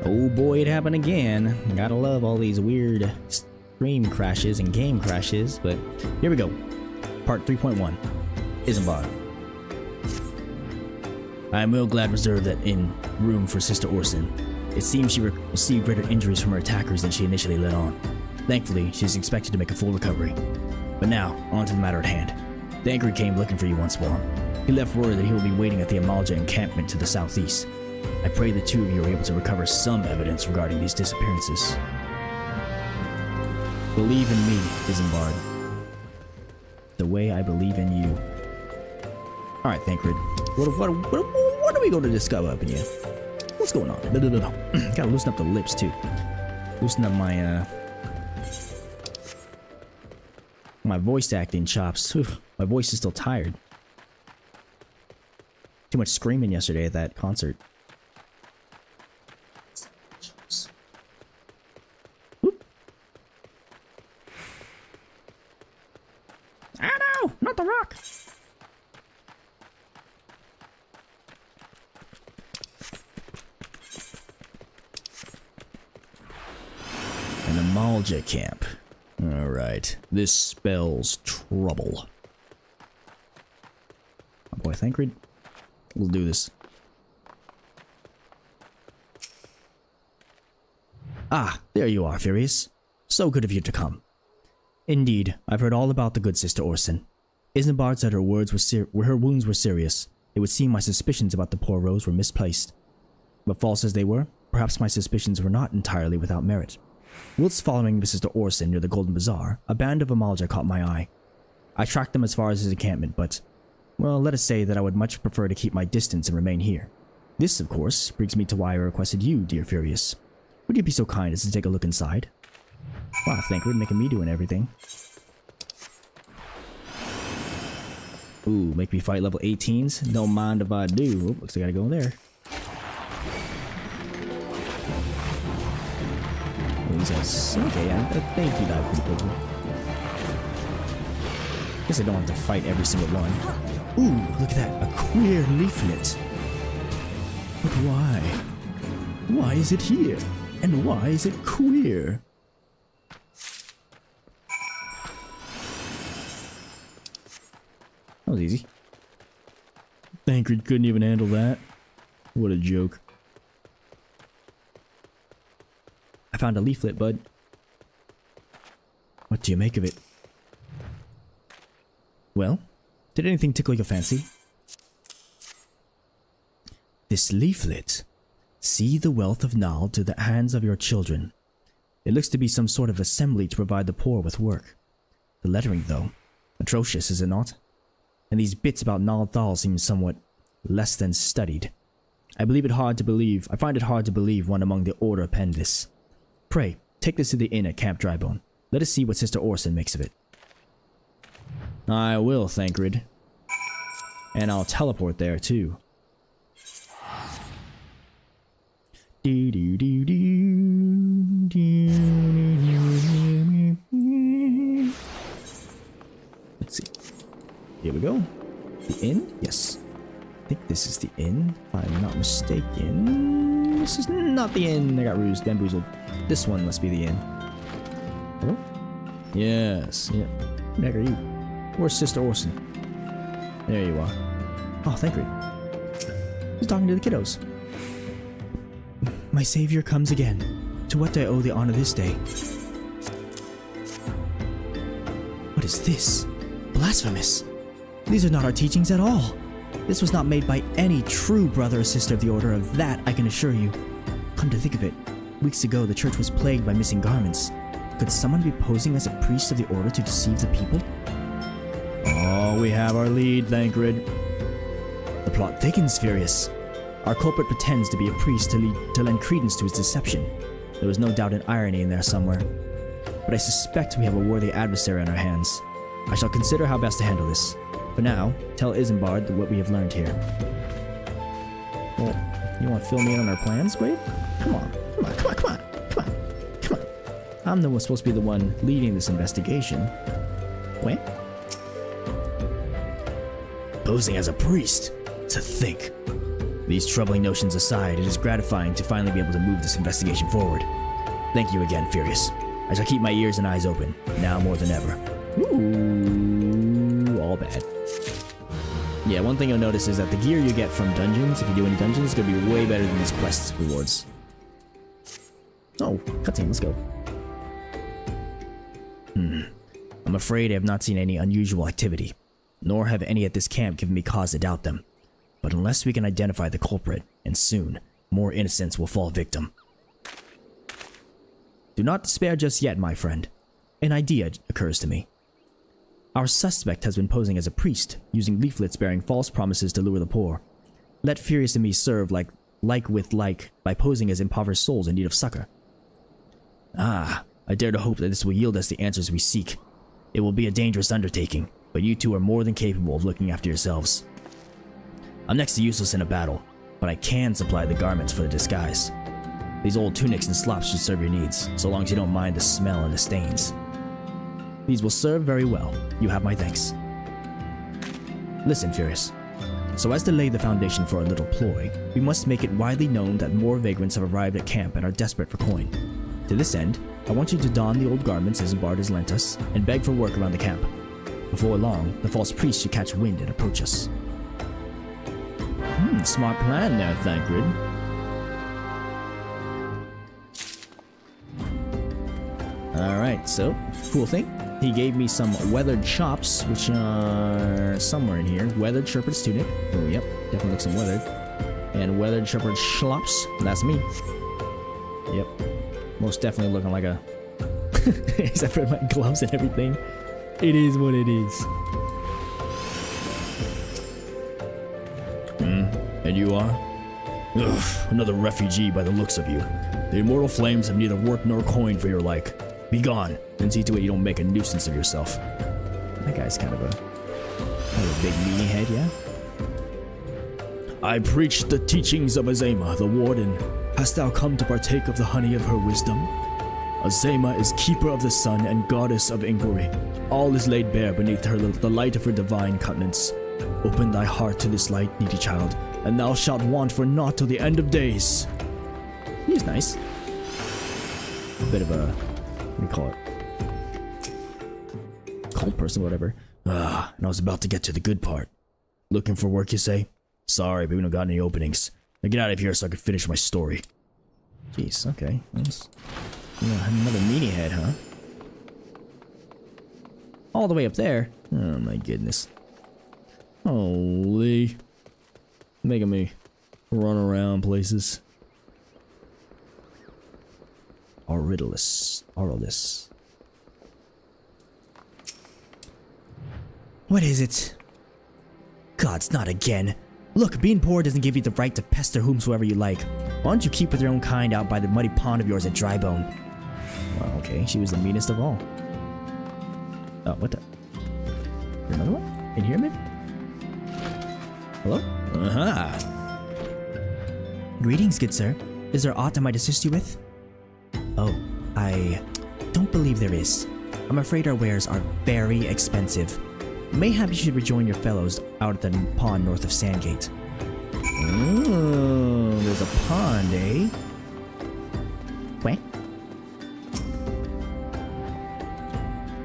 Oh boy, it happened again. Gotta love all these weird stream crashes and game crashes, but here we go. Part 3.1. Isambard. I am real glad reserved that in room for Sister Orson. It seems she received greater injuries from her attackers than she initially let on. Thankfully, she is expected to make a full recovery. But now, on to the matter at hand. The anchor came looking for you once more. He left word that he will be waiting at the Amalj'aa encampment to the southeast. I pray the two of you are able to recover some evidence regarding these disappearances. Believe in me, Isambard. The way I believe in you. Alright, Thancred. What are we going to discover up in here? What's going on? Gotta loosen up the lips, too. Loosen up my, my voice acting chops. Whew, my voice is still tired. Too much screaming yesterday at that concert. Ah no! Not the rock! An Amalj'aa camp. Alright, this spells trouble. Oh boy, Thancred. We'll do this. Ah, there you are, Furious. So good of you to come. Indeed, I've heard all about the good Sister Orson. Isambard said her wounds were serious. It would seem my suspicions about the poor Rose were misplaced. But false as they were, perhaps my suspicions were not entirely without merit. Whilst following the Sister Orson near the Golden Bazaar, a band of Amalj'aa caught my eye. I tracked them as far as his encampment, but, well, let us say that I would much prefer to keep my distance and remain here. This, of course, brings me to why I requested you, dear Furious. Would you be so kind as to take a look inside? Wow, Thancred making me doing everything. Ooh, make me fight level 18s? Don't mind if I do. Oh, looks like I gotta go in there. Oh, he's okay, I think he died pretty quickly. Guess I don't have to fight every single one. Ooh, look at that. A queer leaflet. But why? Why is it here? And why is it queer? That was easy. Thancred couldn't even handle that. What a joke. I found a leaflet, bud. What do you make of it? Well, did anything tickle your fancy? This leaflet. See the wealth of Nal to the hands of your children. It looks to be some sort of assembly to provide the poor with work. The lettering, though, atrocious, is it not? And these bits about Nal Thal seem somewhat less than studied. I find it hard to believe one among the Order penned this. Pray, take this to the inn at Camp Drybone. Let us see what Sister Orson makes of it. I will, Thancred. And I'll teleport there, too. Let's see. Here we go. The inn? Yes. I think this is the inn, if I'm not mistaken. This is not the inn. I got bamboozled. This one must be the inn. Hello? Yes. Yeah. Who the heck are you? Where's Sister Orson? There you are. Oh, Thancred. Who's talking to the kiddos? My savior comes again. To what do I owe the honor this day? What is this? Blasphemous! These are not our teachings at all. This was not made by any true brother or sister of the Order, of that I can assure you. Come to think of it, weeks ago the church was plagued by missing garments. Could someone be posing as a priest of the Order to deceive the people? Oh, we have our lead, Thancred. The plot thickens, Furious. Our culprit pretends to be a priest to lend credence to his deception. There was no doubt an irony in there somewhere. But I suspect we have a worthy adversary on our hands. I shall consider how best to handle this. For now, tell Isambard what we have learned here. Well, you want to fill me in on our plans, Wade? Come on. I'm the one supposed to be the one leading this investigation. Wait? Posing as a priest? To think. These troubling notions aside, it is gratifying to finally be able to move this investigation forward. Thank you again, Furious. I shall keep my ears and eyes open, now more than ever. Ooh, all bad. Yeah, one thing you'll notice is that the gear you get from dungeons, if you do any dungeons, is going to be way better than these quest rewards. Oh, cutscene, let's go. I'm afraid I have not seen any unusual activity, nor have any at this camp given me cause to doubt them. But unless we can identify the culprit, and soon, more innocents will fall victim. Do not despair just yet, my friend. An idea occurs to me. Our suspect has been posing as a priest, using leaflets bearing false promises to lure the poor. Let Furious and me serve like with like by posing as impoverished souls in need of succor. Ah, I dare to hope that this will yield us the answers we seek. It will be a dangerous undertaking, but you two are more than capable of looking after yourselves. I'm next to useless in a battle, but I can supply the garments for the disguise. These old tunics and slops should serve your needs, so long as you don't mind the smell and the stains. These will serve very well. You have my thanks. Listen, Furious. So as to lay the foundation for our little ploy, we must make it widely known that more vagrants have arrived at camp and are desperate for coin. To this end, I want you to don the old garments as Bard has lent us, and beg for work around the camp. Before long, the false priest should catch wind and approach us. Smart plan there, Thancred. Alright, so, cool thing. He gave me some weathered chops, which are somewhere in here. Weathered shepherd's tunic. Oh, yep, definitely looks some weathered. And weathered shepherd's schlops. That's me. Yep. Most definitely looking like a... Except for my gloves and everything. It is what it is. And you are? Ugh, another refugee by the looks of you. The immortal flames have neither work nor coin for your like. Be gone, and see to it you don't make a nuisance of yourself. That guy's kind of a big meaty head, yeah? I preach the teachings of Azema, the warden. Hast thou come to partake of the honey of her wisdom? Azema is keeper of the sun and goddess of inquiry. All is laid bare beneath her the light of her divine countenance. Open thy heart to this light, needy child, and thou shalt want for naught till the end of days. He's nice. A bit of a, what do you call it? Cold person, whatever. And I was about to get to the good part. Looking for work, you say? Sorry, but we don't got any openings. Now get out of here so I can finish my story. Jeez, okay. Another meanie head, huh? All the way up there? Oh my goodness. Holy. Making me run around places. Aurelius. What is it? Gods, not again. Look, being poor doesn't give you the right to pester whomsoever you like. Why don't you keep with your own kind out by the muddy pond of yours at Drybone? Well, okay, she was the meanest of all. Oh, what the? Is another one? In here, maybe? Hello? Greetings, good sir. Is there aught I might assist you with? Oh, I don't believe there is. I'm afraid our wares are very expensive. Mayhap you should rejoin your fellows out at the pond north of Sandgate. Oh, there's a pond, eh? What?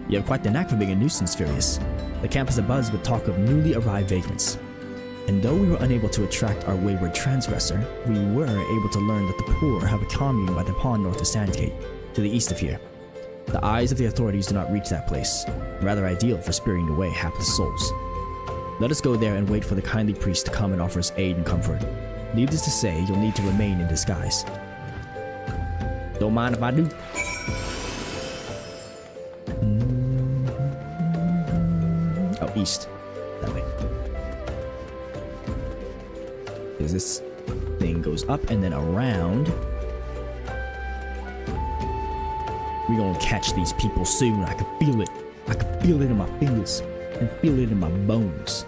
You have quite the knack for being a nuisance, Furious. The camp is abuzz with talk of newly arrived vagrants. And though we were unable to attract our wayward transgressor, we were able to learn that the poor have a commune by the pond north of Sandgate, to the east of here. The eyes of the authorities do not reach that place, rather ideal for spiriting away hapless souls. Let us go there and wait for the kindly priest to come and offer us aid and comfort. Needless to say, you'll need to remain in disguise. Don't mind if I do. Oh, east. That way. Because this thing goes up and then around. We're gonna catch these people soon. I can feel it. I can feel it in my fingers and feel it in my bones.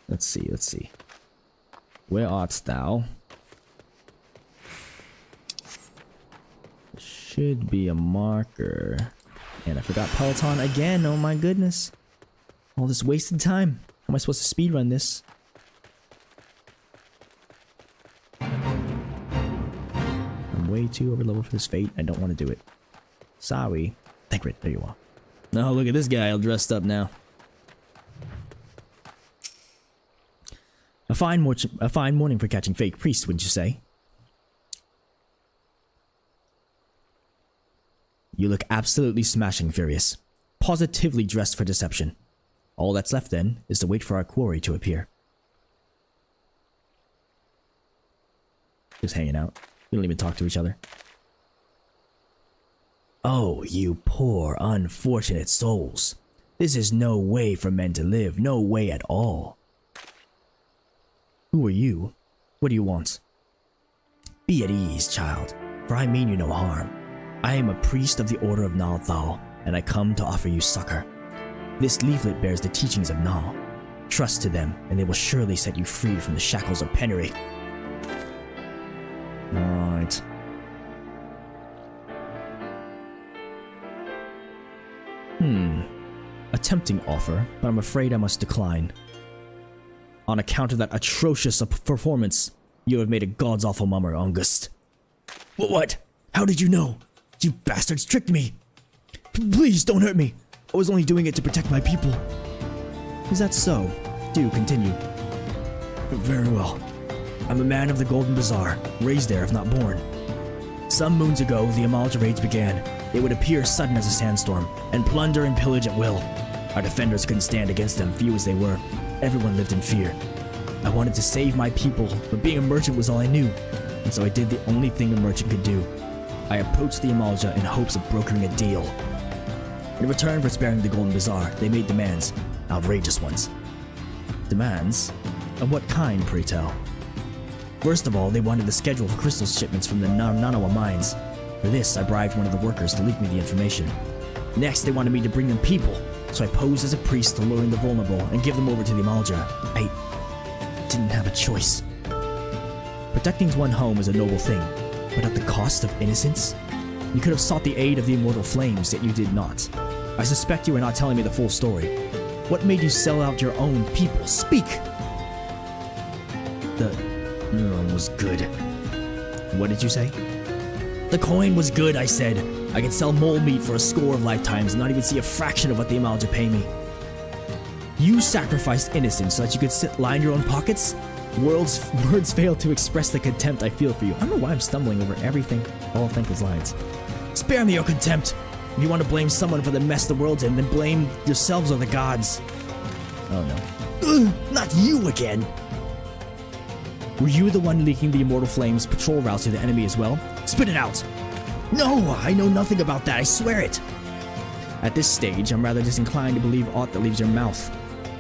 Let's see. Where art thou? Should be a marker. And I forgot Peloton again. Oh my goodness. All this wasted time. am I supposed to speedrun this? I'm way too overleveled for this fate. I don't want to do it. Sorry. Thancred, there you are. Oh, look at this guy all dressed up now. A fine morning for catching fake priests, wouldn't you say? You look absolutely smashing, Furious. Positively dressed for deception. All that's left then is to wait for our quarry to appear. Just hanging out. We don't even talk to each other. Oh, you poor, unfortunate souls. This is no way for men to live, no way at all. Who are you? What do you want? Be at ease, child, for I mean you no harm. I am a priest of the Order of Nalthal, and I come to offer you succor. This leaflet bears the teachings of Nal. Trust to them, and they will surely set you free from the shackles of penury. Alright. A tempting offer, but I'm afraid I must decline. On account of that atrocious performance, you have made a god's awful mummer, August. What? How did you know? You bastards tricked me! Please don't hurt me! I was only doing it to protect my people. Is that so? Do continue. Very well. I'm a man of the Golden Bazaar, raised there if not born. Some moons ago, the Amalj'aa raids began. They would appear sudden as a sandstorm, and plunder and pillage at will. Our defenders couldn't stand against them, few as they were. Everyone lived in fear. I wanted to save my people, but being a merchant was all I knew, and so I did the only thing a merchant could do. I approached the Amalj'aa in hopes of brokering a deal. In return for sparing the Golden Bazaar, they made demands, outrageous ones. Demands? Of what kind, pray tell? First of all, they wanted the schedule for crystal shipments from the Nanawa mines. For this, I bribed one of the workers to leak me the information. Next, they wanted me to bring them people, so I posed as a priest to lure in the vulnerable and give them over to the Amalj'aa. I didn't have a choice. Protecting one's home is a noble thing, but at the cost of innocence? You could have sought the aid of the immortal flames, yet you did not. I suspect you are not telling me the full story. What made you sell out your own people? Speak! The neuron was good. What did you say? The coin was good, I said. I could sell mole meat for a score of lifetimes and not even see a fraction of what the Amalj'aa pay me. You sacrificed innocence so that you could line your own pockets? Words fail to express the contempt I feel for you. I don't know why I'm stumbling over everything. All of Thancred's lines. Spare me your contempt! If you want to blame someone for the mess the world's in, then blame yourselves or the gods. Oh no. Ugh, not you again! Were you the one leaking the Immortal Flames patrol routes to the enemy as well? Spit it out! No, I know nothing about that, I swear it! At this stage, I'm rather disinclined to believe aught that leaves your mouth.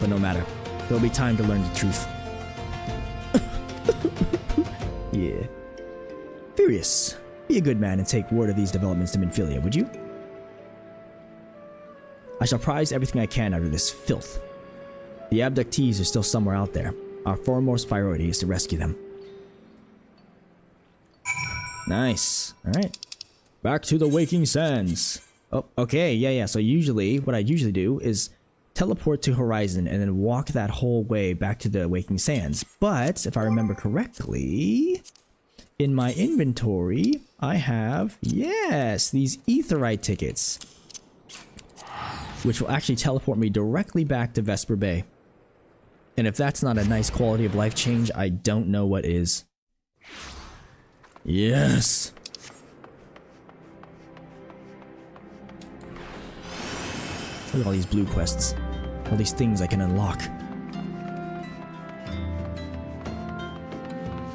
But no matter. There'll be time to learn the truth. Yeah. Furious, be a good man and take word of these developments to Minfilia, would you? I shall prize everything I can out of this filth. The abductees are still somewhere out there. Our foremost priority is to rescue them. Nice. Alright. Back to the Waking Sands. Oh, okay. Yeah. So what I usually do is teleport to Horizon and then walk that whole way back to the Waking Sands. But, if I remember correctly, in my inventory, I have, yes, these Aetheryte tickets, which will actually teleport me directly back to Vesper Bay. And if that's not a nice quality of life change, I don't know what is. Yes! Look at all these blue quests. All these things I can unlock.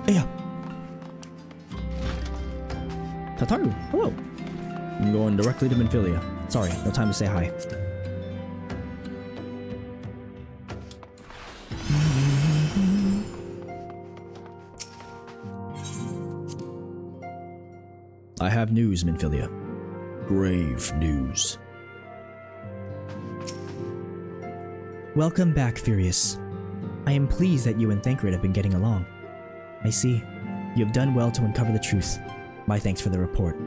Yeah. Tataru, hello. I'm going directly to Minfilia. Sorry, no time to say hi. I have news, Minfilia. Grave news. Welcome back, Furious. I am pleased that you and Thancred have been getting along. I see. You have done well to uncover the truth. My thanks for the report.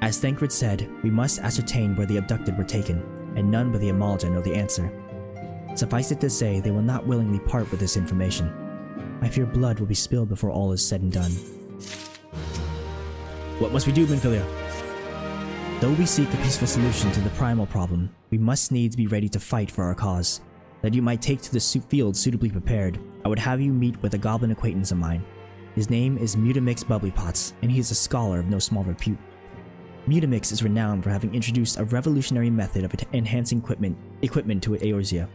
As Thancred said, we must ascertain where the abducted were taken, and none but the Amalj'aa know the answer. Suffice it to say, they will not willingly part with this information. I fear blood will be spilled before all is said and done. What must we do, Minfilia? Though we seek a peaceful solution to the primal problem, we must needs be ready to fight for our cause. That you might take to the field suitably prepared, I would have you meet with a goblin acquaintance of mine. His name is Mutamix Bubblypots, and he is a scholar of no small repute. Mutamix is renowned for having introduced a revolutionary method of enhancing equipment to Eorzea.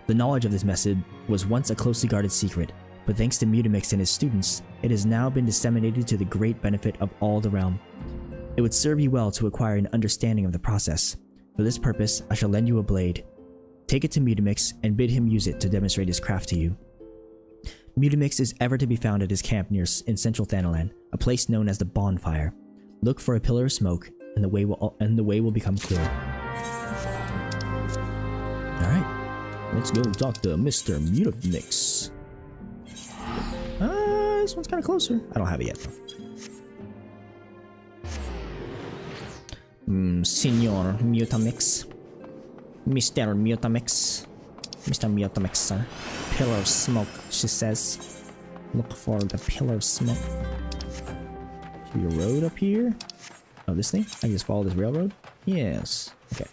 The knowledge of this method was once a closely guarded secret, but thanks to Mutamix and his students, it has now been disseminated to the great benefit of all the realm. It would serve you well to acquire an understanding of the process. For this purpose, I shall lend you a blade. Take it to Mutamix and bid him use it to demonstrate his craft to you. Mutamix is ever to be found at his camp in central Thanalan, a place known as the Bonfire. Look for a pillar of smoke, and the way will become clear. Alright, let's go talk to Mr. Mutamix. This one's kind of closer. I don't have it yet, though. Senor Mutamix. Mr. Mutamix. Mr. Mutamix, sir. Pillar of smoke, she says. Look for the pillar of smoke. Should be a road up here? Oh, this thing? I can just follow this railroad? Yes. Okay.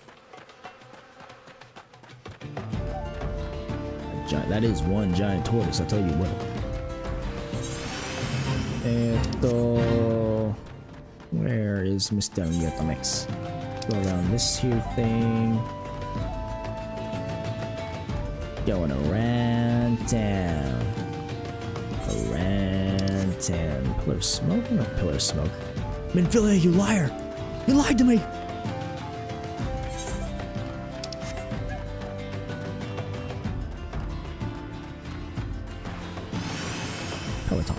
That is one giant tortoise, I'll tell you what. Where is Mr. Mutamix? Go around this here thing. Going around town. Around town. Pillar of smoke? No pillar of smoke. Minfilia, you liar! You lied to me! Peloton.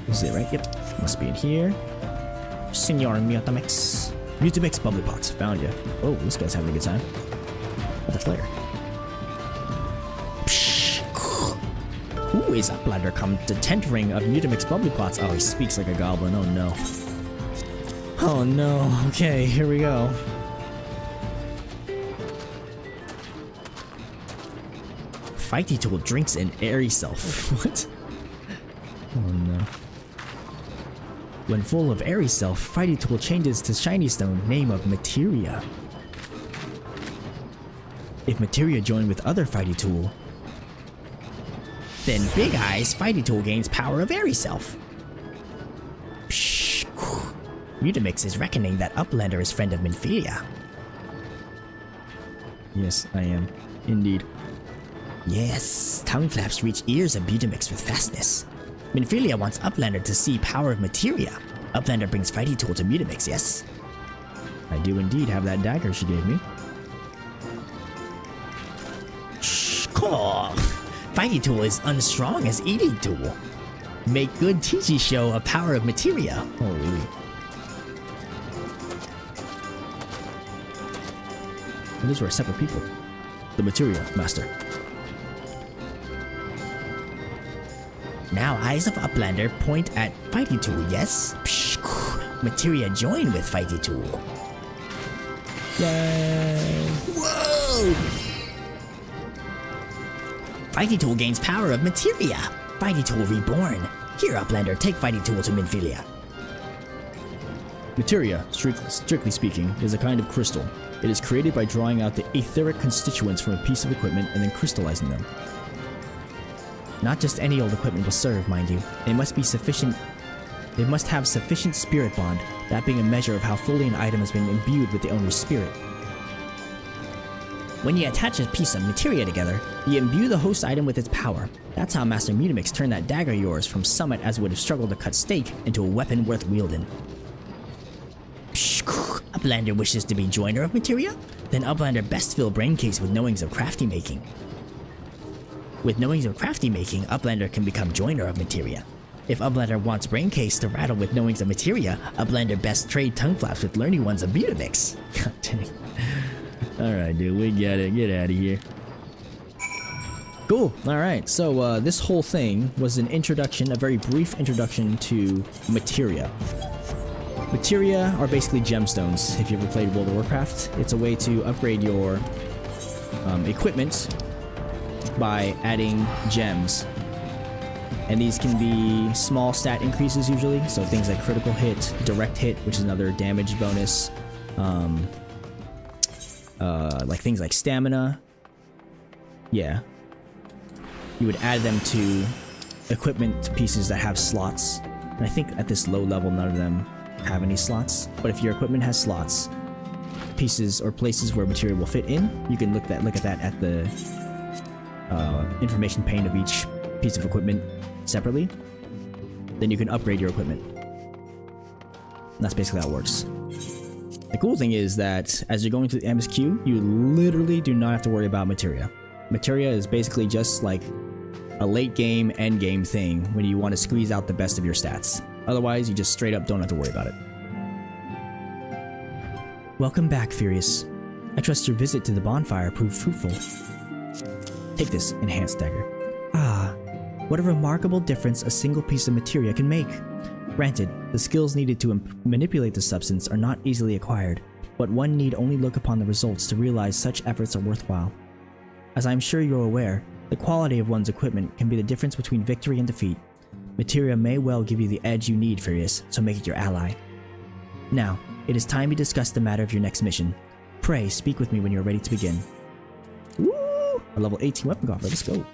This is it, right? Yep. Must be in here. Senor Mutamix. Mutamix Bubblypots. Found you. Oh, this guy's having a good time. With a flare. Psh. Who is Uplander come to tent ring of Mutamix Bubblypots? Oh, he speaks like a goblin. Oh no. Oh no. Okay, here we go. Fighty Tool drinks an airy self. What? Oh no. When full of airy self, Fighty Tool changes to Shiny Stone, name of Materia. If Materia join with other Fighty Tool, then Big Eyes Fighty Tool gains power of airy self. Psh, Mutamix is reckoning that Uplander is friend of Minfilia. Yes, I am. Indeed. Yes, tongue flaps reach ears of Mutamix with fastness. Minfilia wants Uplander to see power of Materia. Uplander brings Fighty Tool to Mutamix, yes? I do indeed have that dagger she gave me. Shh, cool. Fighty Tool is unstrong as Eating Tool. Make good TG show a power of Materia. Holy. Those were separate people. The Material Master. Now eyes of Uplander point at Fighty Tool, yes? Psh, Materia join with Fighty Tool. Yay! Whoa! Fighty Tool gains power of Materia. Fighty Tool Reborn. Here, Uplander, take Fighty Tool to Minfilia. Materia, strictly speaking, is a kind of crystal. It is created by drawing out the etheric constituents from a piece of equipment and then crystallizing them. Not just any old equipment will serve, mind you. It must be sufficient. It must have sufficient spirit bond, that being a measure of how fully an item has been imbued with the owner's spirit. When you attach a piece of materia together, you imbue the host item with its power. That's how Master Mutamix turned that dagger of yours from summit as it would have struggled to cut steak into a weapon worth wielding. Uplander wishes to be joiner of materia? Then Uplander best fill brain case with knowings of crafty making. With knowings of crafty making, Uplander can become joiner of materia. If Uplander wants brain case to rattle with knowings of materia, Uplander best trade tongue flaps with learning ones of Mutamix. God dang. Alright dude, we get it. Get out of here. Cool. Alright, so this whole thing was an introduction, a very brief introduction to materia. Materia are basically gemstones. If you ever played World of Warcraft, it's a way to upgrade your equipment by adding gems. And these can be small stat increases usually, so things like critical hit, direct hit, which is another damage bonus, like things like stamina. Yeah. You would add them to equipment pieces that have slots. And I think at this low level, none of them have any slots. But if your equipment has slots, pieces or places where material will fit in, you can look at that at the information pane of each piece of equipment separately. Then you can upgrade your equipment. And that's basically how it works. The cool thing is that as you're going through the MSQ, you literally do not have to worry about materia. Materia is basically just like a late game, end game thing when you want to squeeze out the best of your stats. Otherwise, you just straight up don't have to worry about it. Welcome back, Furious. I trust your visit to the bonfire proved fruitful. Take this enhanced dagger. Ah, what a remarkable difference a single piece of materia can make. Granted, the skills needed to manipulate the substance are not easily acquired, but one need only look upon the results to realize such efforts are worthwhile. As I am sure you are aware, the quality of one's equipment can be the difference between victory and defeat. Materia may well give you the edge you need, Furious, so make it your ally. Now, it is time we discuss the matter of your next mission. Pray, speak with me when you are ready to begin. Woo! A level 18 weapon coffer, let's go.